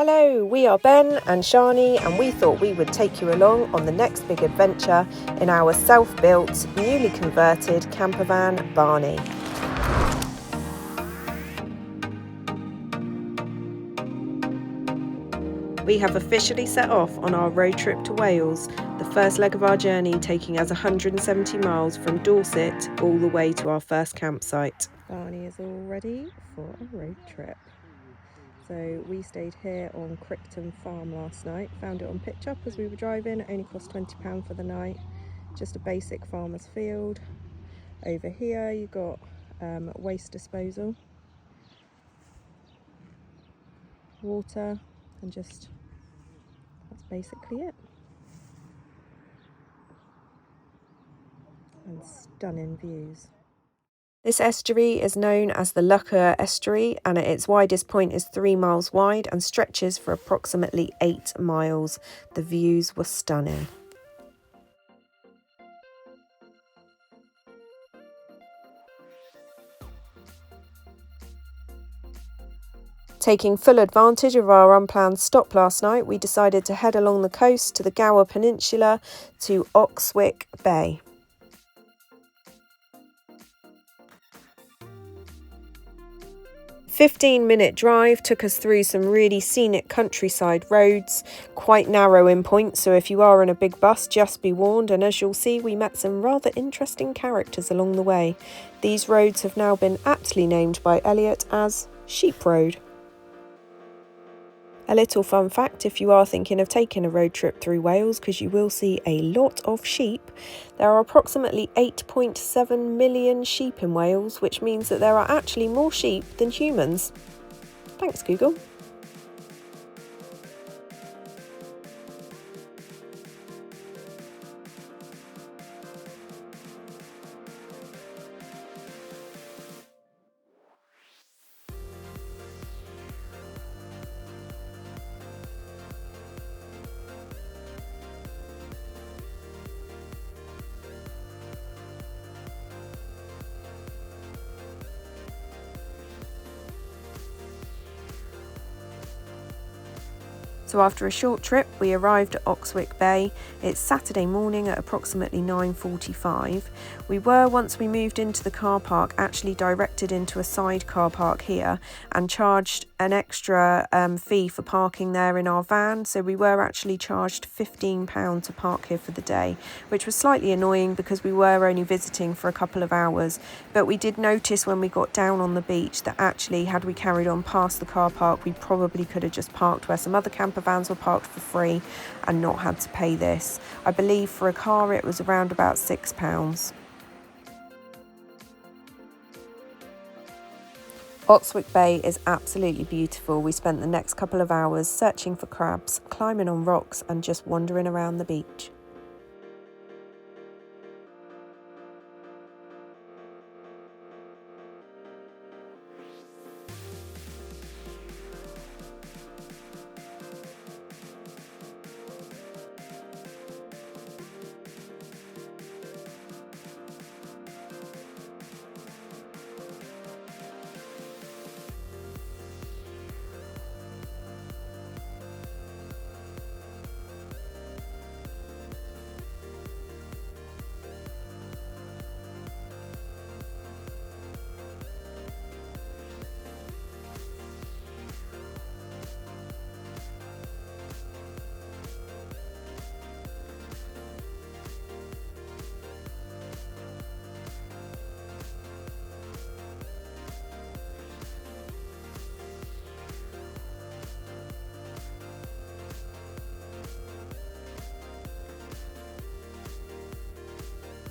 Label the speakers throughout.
Speaker 1: Hello, we are Ben and Shani, and we thought we would take you along on the next big adventure in our self-built, newly converted campervan Barney. We have officially set off on our road trip to Wales, the first leg of our journey taking us 170 miles from Dorset all the way to our first campsite. Barney is all ready for a road trip. So we stayed here on Crichton Farm last night, found it on Pitch Up as we were driving. It only cost £20 for the night, just a basic farmer's field. Over here you got waste disposal, water, and just that's basically it. And stunning views. This estuary is known as the Lougher Estuary, and at its widest point is 3 miles wide and stretches for approximately 8 miles. The views were stunning. Taking full advantage of our unplanned stop last night, we decided to head along the coast to the Gower Peninsula to Oxwick Bay. A 15-minute drive took us through some really scenic countryside roads, quite narrow in points, so if you are in a big bus, just be warned. And as you'll see, we met some rather interesting characters along the way. These roads have now been aptly named by Elliot as Sheep Road. A little fun fact if you are thinking of taking a road trip through Wales, because you will see a lot of sheep. There are approximately 8.7 million sheep in Wales, which means that there are actually more sheep than humans. Thanks, Google. So after a short trip, we arrived at Oxwick Bay. It's Saturday morning at approximately 9:45. We were, once we moved into the car park, actually directed into a side car park here and charged an extra fee for parking there in our van. So we were actually charged £15 to park here for the day, which was slightly annoying because we were only visiting for a couple of hours. But we did notice when we got down on the beach that actually, had we carried on past the car park, we probably could have just parked where some other campervans were parked for free and not had to pay this. I believe for a car it was around about £6. Oxwick Bay is absolutely beautiful. We spent the next couple of hours searching for crabs, climbing on rocks and just wandering around the beach.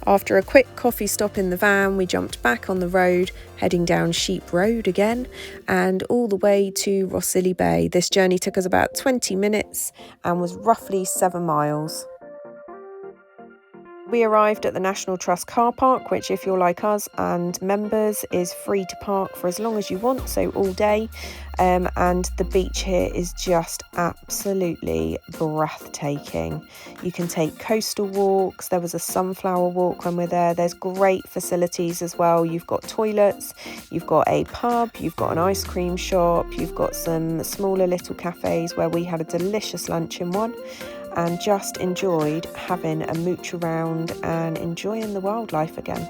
Speaker 1: After a quick coffee stop in the van, we jumped back on the road, heading down Sheep Road again, and all the way to Rhossili Bay. This journey took us about 20 minutes and was roughly 7 miles. We arrived at the National Trust car park, which if you're like us and members is free to park for as long as you want, so all day. And the beach here is just absolutely breathtaking. You can take coastal walks. There was a sunflower walk when we're there. There's great facilities as well. You've got toilets, you've got a pub, you've got an ice cream shop, you've got some smaller little cafes where we had a delicious lunch in one, and just enjoyed having a mooch around and enjoying the wildlife again.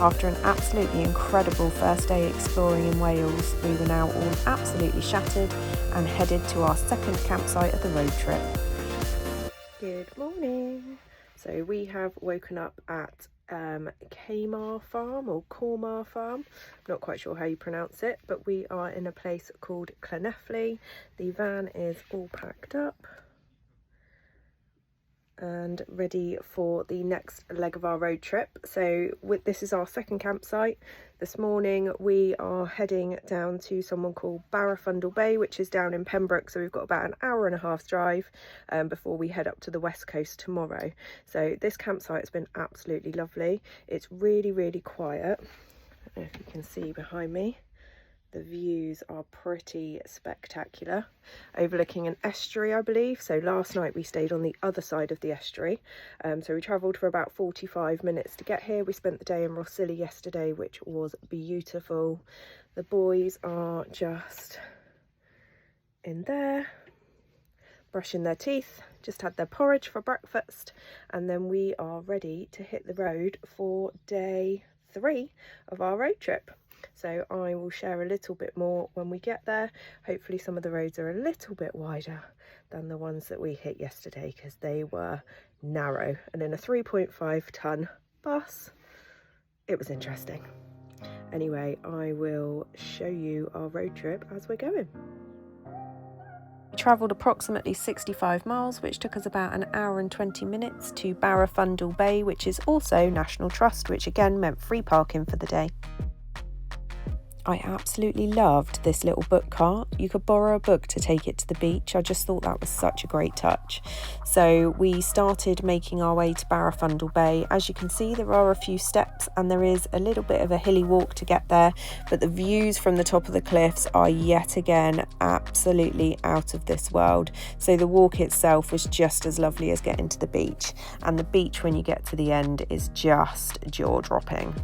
Speaker 1: After an absolutely incredible first day exploring in Wales, we were now all absolutely shattered and headed to our second campsite of the road trip. Good morning. So we have woken up at Camar Farm or Cormar Farm, not quite sure how you pronounce it, but we are in a place called Llanelli. The van is all packed up and ready for the next leg of our road trip. So this is our second campsite. This morning we are heading down to someone called Barafundle Bay, which is down in Pembroke, so we've got about an hour and a half drive before we head up to the west coast tomorrow. So this campsite has been absolutely lovely. It's really, really quiet. I don't know if you can see behind me. The views are pretty spectacular, overlooking an estuary, I believe. So last night we stayed on the other side of the estuary. So we travelled for about 45 minutes to get here. We spent the day in Rossilli yesterday, which was beautiful. The boys are just in there, brushing their teeth, just had their porridge for breakfast, and then we are ready to hit the road for day 3 of our road trip. So I will share a little bit more when we get there. Hopefully some of the roads are a little bit wider than the ones that we hit yesterday, because they were narrow, and in a 3.5 ton bus it was interesting. Anyway, I will show you our road trip as we're going. We travelled approximately 65 miles, which took us about an hour and 20 minutes to Barafundle Bay, which is also National Trust, which again meant free parking for the day. I absolutely loved this little book cart. You could borrow a book to take it to the beach. I just thought that was such a great touch. So we started making our way to Barafundle Bay. As you can see, there are a few steps and there is a little bit of a hilly walk to get there, but the views from the top of the cliffs are yet again absolutely out of this world. So the walk itself was just as lovely as getting to the beach, and the beach when you get to the end is just jaw-dropping.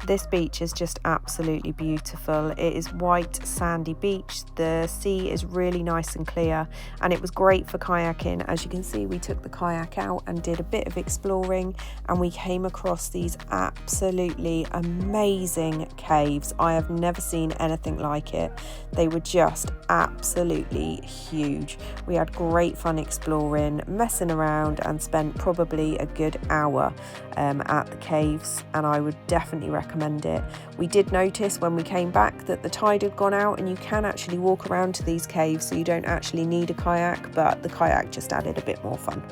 Speaker 1: This beach is just absolutely beautiful. It is white sandy beach. The sea is really nice and clear, and it was great for kayaking. As you can see, we took the kayak out and did a bit of exploring, and we came across these absolutely amazing caves. I have never seen anything like it. They were just absolutely huge. We had great fun exploring, messing around, and spent probably a good hour at the caves, and I would definitely recommend it. We did notice when we came back that the tide had gone out, and you can actually walk around to these caves, so you don't actually need a kayak, but the kayak just added a bit more fun.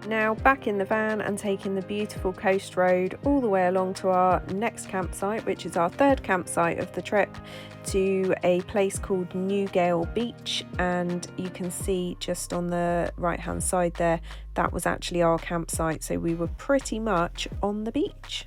Speaker 1: Now back in the van and taking the beautiful coast road all the way along to our next campsite, which is our third campsite of the trip, to a place called Gower Beach. And you can see just on the right hand side there, that was actually our campsite, so we were pretty much on the beach.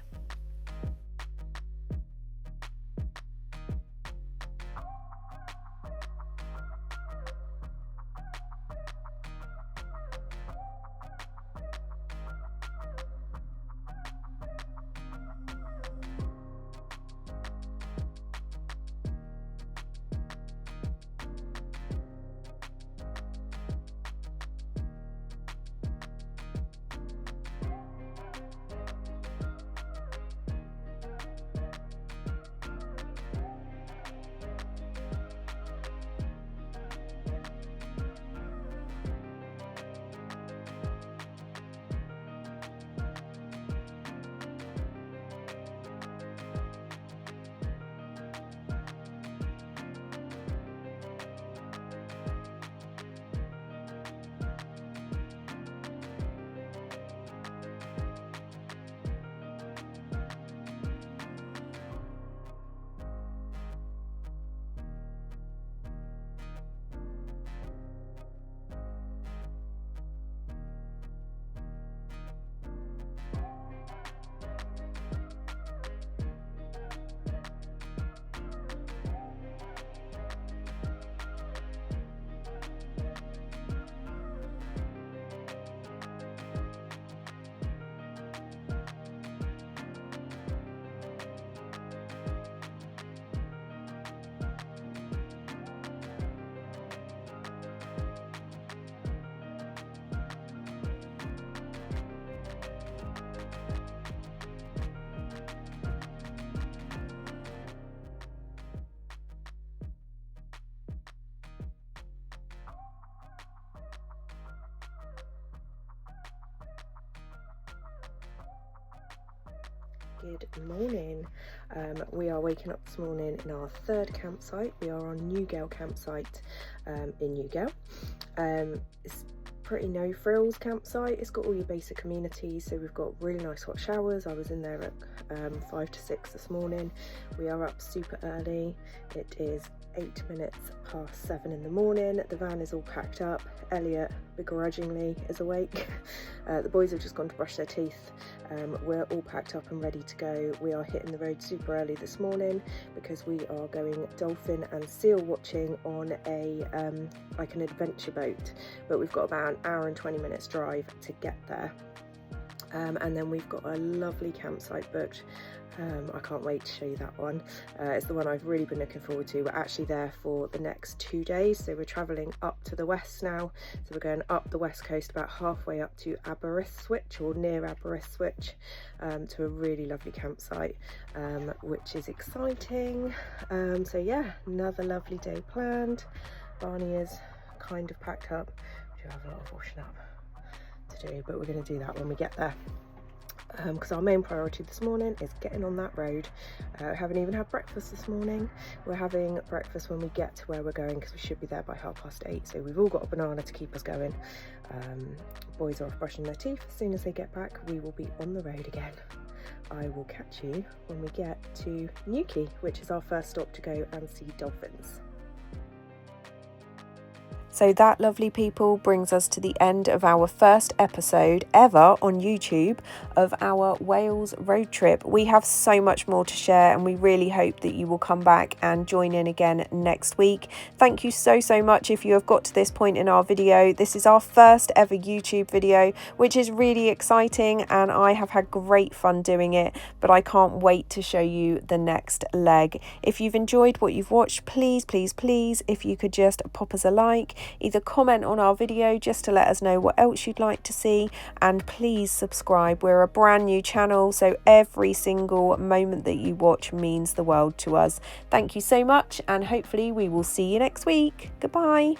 Speaker 1: Good morning. We are waking up this morning in our third campsite. We are on Gower campsite in Gower. It's pretty no frills campsite. It's got all your basic amenities, so we've got really nice hot showers. I was in there at 5 to 6 this morning. We are up super early. It is 8 minutes past 7 in the morning. The van is all packed up. Elliot begrudgingly is awake. The boys have just gone to brush their teeth. We're all packed up and ready to go. We are hitting the road super early this morning because we are going dolphin and seal watching on a like an adventure boat, but we've got about an hour and 20 minutes drive to get there. And then we've got a lovely campsite booked. I can't wait to show you that one. It's the one I've really been looking forward to. We're actually there for the next 2 days, so we're travelling up to the west now. So we're going up the west coast, about halfway up to Aberystwyth, or near Aberystwyth, to a really lovely campsite, which is exciting. So yeah, another lovely day planned. Barney is kind of packed up. We do have a lot of washing up to do, but we're going to do that when we get there, because our main priority this morning is getting on that road. We haven't even had breakfast this morning. We're having breakfast when we get to where we're going, because we should be there by 8:30, so we've all got a banana to keep us going. Boys are off brushing their teeth. As soon as they get back, we will be on the road again. I will catch you when we get to Newquay, which is our first stop to go and see dolphins. So that, lovely people, brings us to the end of our first episode ever on YouTube of our Wales road trip. We have so much more to share, and we really hope that you will come back and join in again next week. Thank you so much if you have got to this point in our video. This is our first ever YouTube video, which is really exciting, and I have had great fun doing it, but I can't wait to show you the next leg. If you've enjoyed what you've watched, please, if you could just pop us a like, either comment on our video just to let us know what else you'd like to see, and please subscribe. We're a brand new channel, so every single moment that you watch means the world to us. Thank you so much, and hopefully we will see you next week. Goodbye.